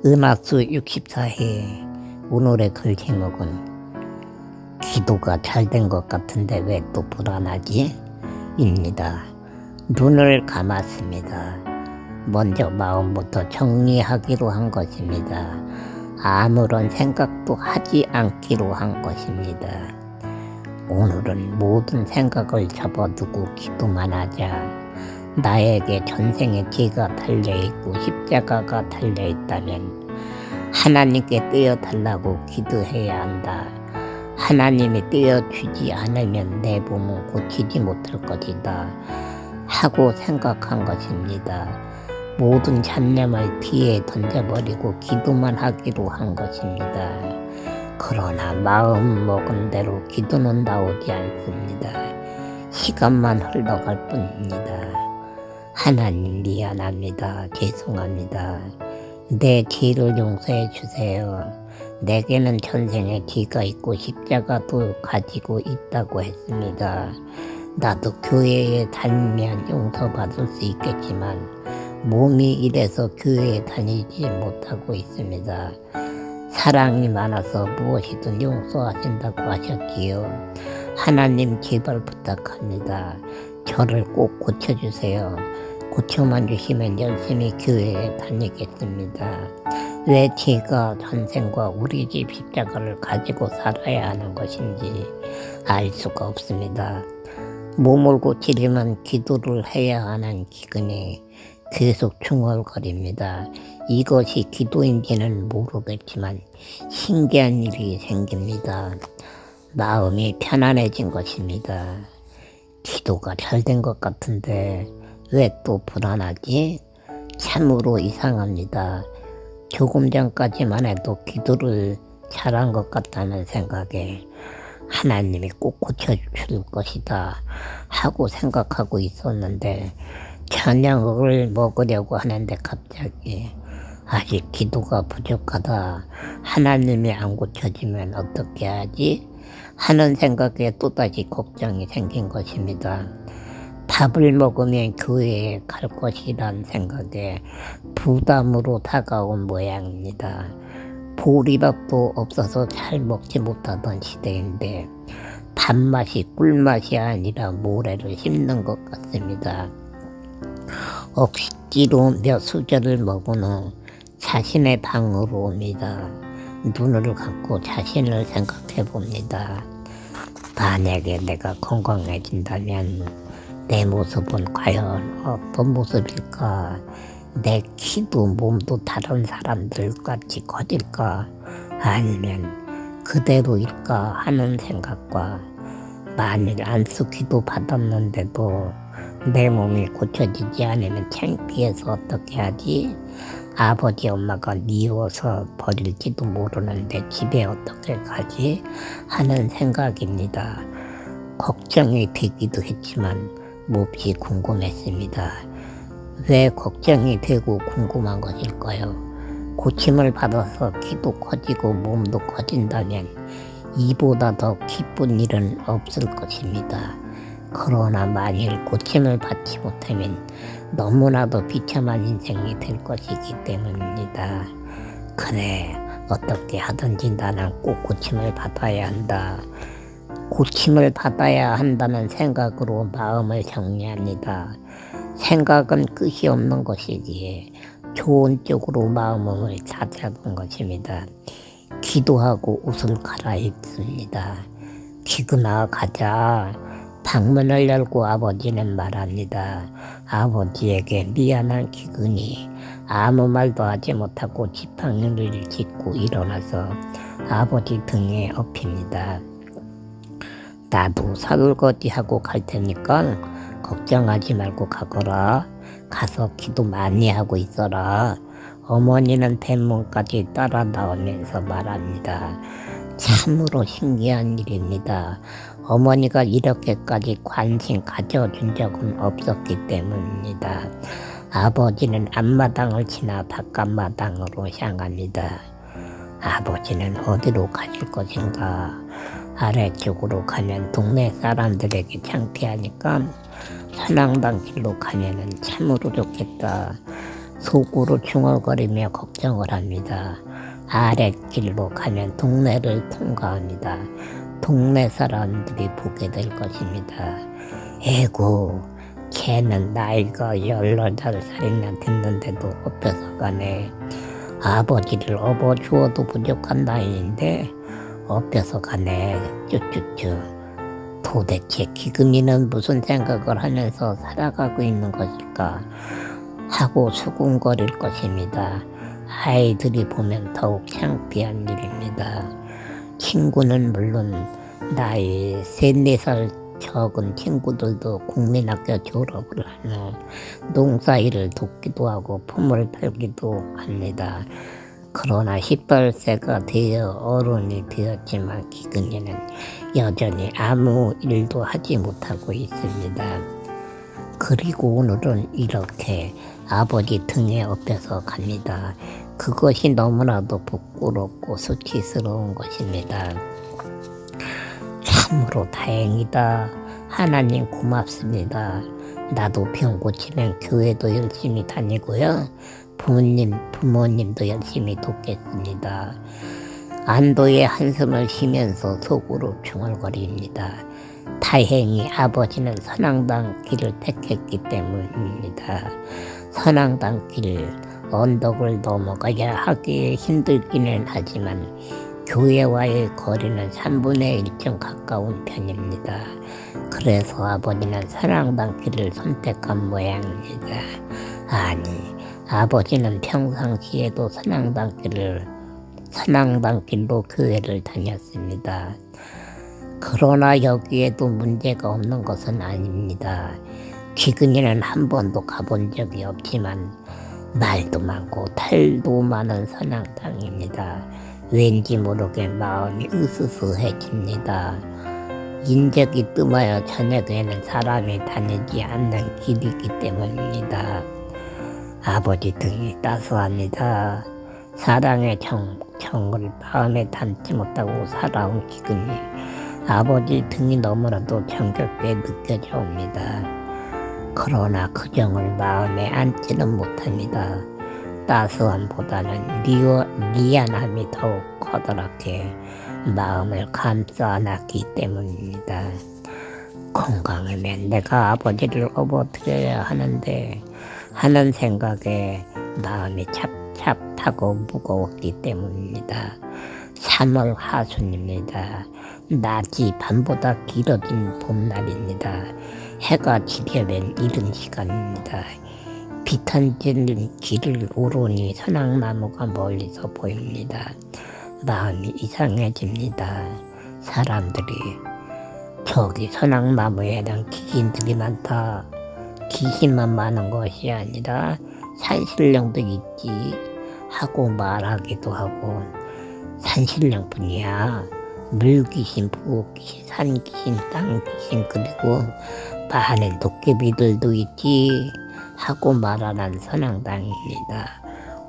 은하수 64회 오늘의 글 제목은 기도가 잘 된 것 같은데 왜 또 불안하지? 입니다. 눈을 감았습니다. 먼저 마음부터 정리하기로 한 것입니다. 아무런 생각도 하지 않기로 한 것입니다. 오늘은 모든 생각을 접어두고 기도만 하자. 나에게 전생에 죄가 달려있고 십자가가 달려있다면 하나님께 떼어달라고 기도해야 한다. 하나님이 떼어주지 않으면 내 몸은 고치지 못할 것이다 하고 생각한 것입니다. 모든 잡념을 뒤에 던져버리고 기도만 하기로 한 것입니다. 그러나 마음 먹은 대로 기도는 나오지 않습니다. 시간만 흘러갈 뿐입니다. 하나님 미안합니다. 죄송합니다. 내 죄를 용서해 주세요. 내게는 전생에 죄가 있고 십자가도 가지고 있다고 했습니다. 나도 교회에 다니면 용서받을 수 있겠지만 몸이 이래서 교회에 다니지 못하고 있습니다. 사랑이 많아서 무엇이든 용서하신다고 하셨지요. 하나님 제발 부탁합니다. 저를 꼭 고쳐주세요. 고쳐만 주시면 열심히 교회에 다니겠습니다. 왜 제가 전생과 우리 집 십자가를 가지고 살아야 하는 것인지 알 수가 없습니다. 몸을 고치려면 기도를 해야 하는 기근에 계속 중얼거립니다. 이것이 기도인지는 모르겠지만 신기한 일이 생깁니다. 마음이 편안해진 것입니다. 기도가 잘 된 것 같은데 왜 또 불안하지? 참으로 이상합니다. 조금 전까지만 해도 기도를 잘한 것 같다는 생각에 하나님이 꼭 고쳐줄 것이다 하고 생각하고 있었는데 저녁을 먹으려고 하는데 갑자기 아직 기도가 부족하다. 하나님이 안 고쳐지면 어떻게 하지? 하는 생각에 또다시 걱정이 생긴 것입니다. 밥을 먹으면 교회에 갈 것이란 생각에 부담으로 다가온 모양입니다. 보리밥도 없어서 잘 먹지 못하던 시대인데 밥맛이 꿀맛이 아니라 모래를 씹는 것 같습니다. 억지로 몇 수저를 먹은 후 자신의 방으로 옵니다. 눈을 감고 자신을 생각해 봅니다. 만약에 내가 건강해진다면 내 모습은 과연 어떤 모습일까? 내 키도 몸도 다른 사람들 같이 커질까? 아니면 그대로일까 하는 생각과 만일 안수기도 받았는데도 내 몸이 고쳐지지 않으면 창피해서 어떻게 하지? 아버지 엄마가 미워서 버릴지도 모르는데 집에 어떻게 가지? 하는 생각입니다. 걱정이 되기도 했지만 몹시 궁금했습니다. 왜 걱정이 되고 궁금한 것일까요? 고침을 받아서 키도 커지고 몸도 커진다면 이보다 더 기쁜 일은 없을 것입니다. 그러나 만일 고침을 받지 못하면 너무나도 비참한 인생이 될 것이기 때문입니다. 그래, 어떻게 하든지 나는 꼭 고침을 받아야 한다. 고침을 받아야 한다는 생각으로 마음을 정리합니다. 생각은 끝이 없는 것이기에 좋은 쪽으로 마음을 찾아본 것입니다. 기도하고 옷을 갈아입습니다. 기근아 가자. 방문을 열고 아버지는 말합니다. 아버지에게 미안한 기근이 아무 말도 하지 못하고 지팡이를 짚고 일어나서 아버지 등에 엎입니다. 나도 설거지하고 갈 테니까 걱정하지 말고 가거라. 가서 기도 많이 하고 있어라. 어머니는 뱃문까지 따라 나오면서 말합니다. 참으로 신기한 일입니다. 어머니가 이렇게까지 관심 가져준 적은 없었기 때문입니다. 아버지는 앞마당을 지나 바깥마당으로 향합니다. 아버지는 어디로 가실 것인가? 아래쪽으로 가면 동네 사람들에게 창피하니까 선앙당 길로 가면은 참으로 좋겠다. 속으로 중얼거리며 걱정을 합니다. 아랫길로 가면 동네를 통과합니다. 동네 사람들이 보게 될 것입니다. 에구, 걔는 나이가 18살이나 됐는데도 업혀서 가네. 아버지를 업어주어도 부족한 나이인데 업혀서 가네. 쭈쭈쭈. 도대체 기근이는 무슨 생각을 하면서 살아가고 있는 것일까 하고 수군거릴 것입니다. 아이들이 보면 더욱 창피한 일입니다. 친구는 물론 나이 3-4살 적은 친구들도 국민학교 졸업을 하며 농사일을 돕기도 하고 품을 팔기도 합니다. 그러나 18세가 되어 어른이 되었지만 기근이는 여전히 아무 일도 하지 못하고 있습니다. 그리고 오늘은 이렇게 아버지 등에 업혀서 갑니다. 그것이 너무나도 부끄럽고 수치스러운 것입니다. 참으로 다행이다. 하나님 고맙습니다. 나도 병 고치면 교회도 열심히 다니고요. 부모님도 열심히 돕겠습니다. 안도의 한숨을 쉬면서 속으로 중얼거립니다. 다행히 아버지는 선앙당 길을 택했기 때문입니다. 선앙당 길 언덕을 넘어가야 하기에 힘들기는 하지만 교회와의 거리는 3분의 1쯤 가까운 편입니다. 그래서 아버지는 선앙당 길을 선택한 모양입니다. 아니, 아버지는 평상시에도 선앙당 길로 교회를 다녔습니다. 그러나 여기에도 문제가 없는 것은 아닙니다. 기근이는 한 번도 가본 적이 없지만 말도 많고 탈도 많은 선앙당입니다. 왠지 모르게 마음이 으스스해집니다. 인적이 뜸하여 저녁에는 사람이 다니지 않는 길이기 때문입니다. 아버지 등이 따스합니다. 사랑의 정을 마음에 담지 못하고 살아온 기근이 아버지 등이 너무나도 정겹게 느껴져 옵니다. 그러나 그 정을 마음에 안지는 못합니다. 따스함보다는 미안함이 더욱 커다랗게 마음을 감싸 안았기 때문입니다. 건강하면 내가 아버지를 업어드려야 하는데 하는 생각에 마음이 찹찹하고 무거웠기 때문입니다. 3월 하순입니다. 낮이 밤보다 길어진 봄날입니다. 해가 지려면 이른 시간입니다. 비탄진 길을 오르니 선악나무가 멀리서 보입니다. 마음이 이상해집니다. 사람들이 저기 선악나무에는 귀신들이 많다. 귀신만 많은 것이 아니라 산신령도 있지 하고 말하기도 하고 산신령뿐이야. 물귀신, 부귀신, 산귀신, 땅귀신 그리고 많은 도깨비들도 있지 하고 말하는 선앙당입니다.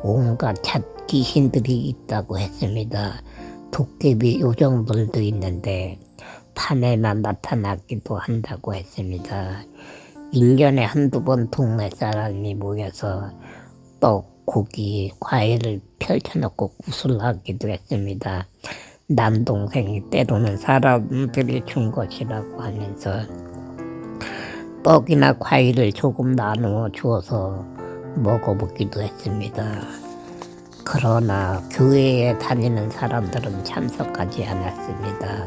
온갖 잣귀신들이 있다고 했습니다. 도깨비 요정들도 있는데 밤에만 나타나기도 한다고 했습니다. 1년에 한두 번 동네 사람이 모여서 떡, 고기, 과일을 펼쳐놓고 구슬하기도 했습니다. 남동생이 때로는 사람들이 준 것이라고 하면서 떡이나 과일을 조금 나누어 주어서 먹어보기도 했습니다. 그러나 교회에 다니는 사람들은 참석하지 않았습니다.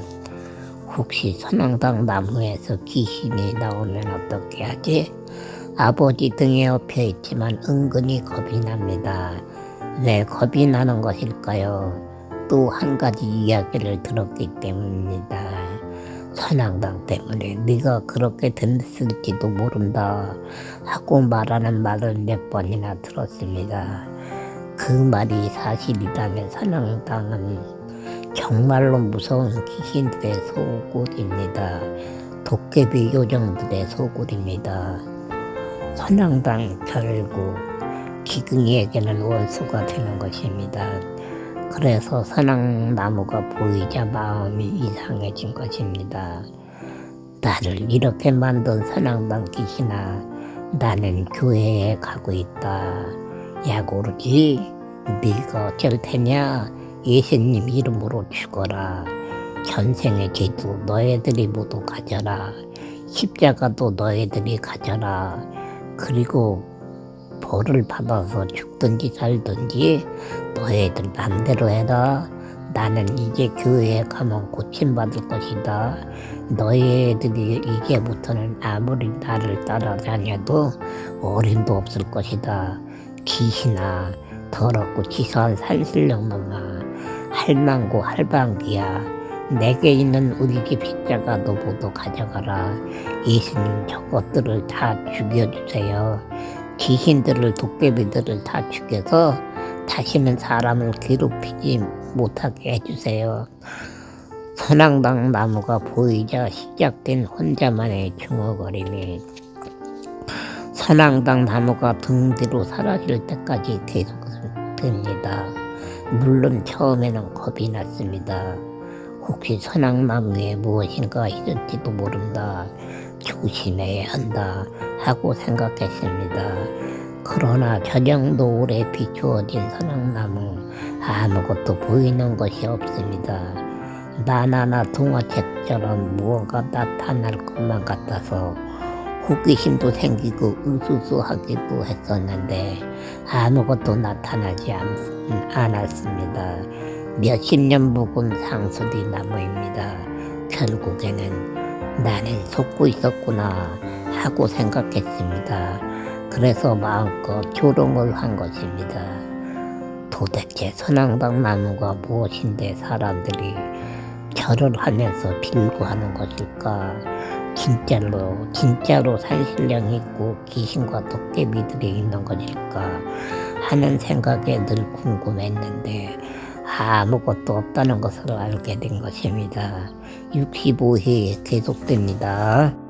혹시 선앙당 나무에서 귀신이 나오면 어떻게 하지? 아버지 등에 업혀 있지만 은근히 겁이 납니다. 왜 겁이 나는 것일까요? 또 한 가지 이야기를 들었기 때문입니다. 선앙당 때문에 네가 그렇게 됐을지도 모른다 하고 말하는 말을 몇 번이나 들었습니다. 그 말이 사실이라면 선앙당은 정말로 무서운 귀신들의 소굴입니다. 도깨비 요정들의 소굴입니다. 선앙당 결국 기근이에게는 원수가 되는 것입니다. 그래서 선앙나무가 보이자 마음이 이상해진 것입니다. 나를 이렇게 만든 선앙당 귀신아, 나는 교회에 가고 있다. 야고르지 네가 어쩔 테냐. 예수님 이름으로 죽어라. 전생의 죄도 너희들이 모두 가져라. 십자가도 너희들이 가져라. 그리고 벌을 받아서 죽든지 살든지 너희들 맘대로 해라. 나는 이제 교회에 가면 고침받을 것이다. 너희들이 이제부터는 아무리 나를 따라다녀도 어림도 없을 것이다. 귀신아, 더럽고 치사한 산신령 놈아, 할망구 할방기야. 내게 있는 우리 집 십자가도 모두 가져가라. 예수님 저것들을 다 죽여주세요. 귀신들을 도깨비들을 다 죽여서 다시는 사람을 괴롭히지 못하게 해주세요. 선앙당 나무가 보이자 시작된 혼자만의 중얼거림이 선앙당 나무가 등 뒤로 사라질 때까지 계속됩니다. 물론 처음에는 겁이 났습니다. 혹시 선앙나무에 무엇인가 있을지도 모른다. 조심해야 한다 하고 생각했습니다. 그러나 저녁 노을에 비추어진 선앙나무 아무것도 보이는 것이 없습니다. 바나나 동화책처럼 무언가 나타날 것만 같아서 호기심도 생기고 으스스하기도 했었는데 아무것도 나타나지 않았습니다. 몇십 년 묵은 상수리 나무입니다. 결국에는 나는 속고 있었구나 하고 생각했습니다. 그래서 마음껏 조롱을 한 것입니다. 도대체 선앙당 나무가 무엇인데 사람들이 절을 하면서 빌고 하는 것일까? 진짜로 산신령이 있고 귀신과 도깨비들이 있는 것일까 하는 생각에 늘 궁금했는데 아무것도 없다는 것을 알게 된 것입니다. 65회에 계속됩니다.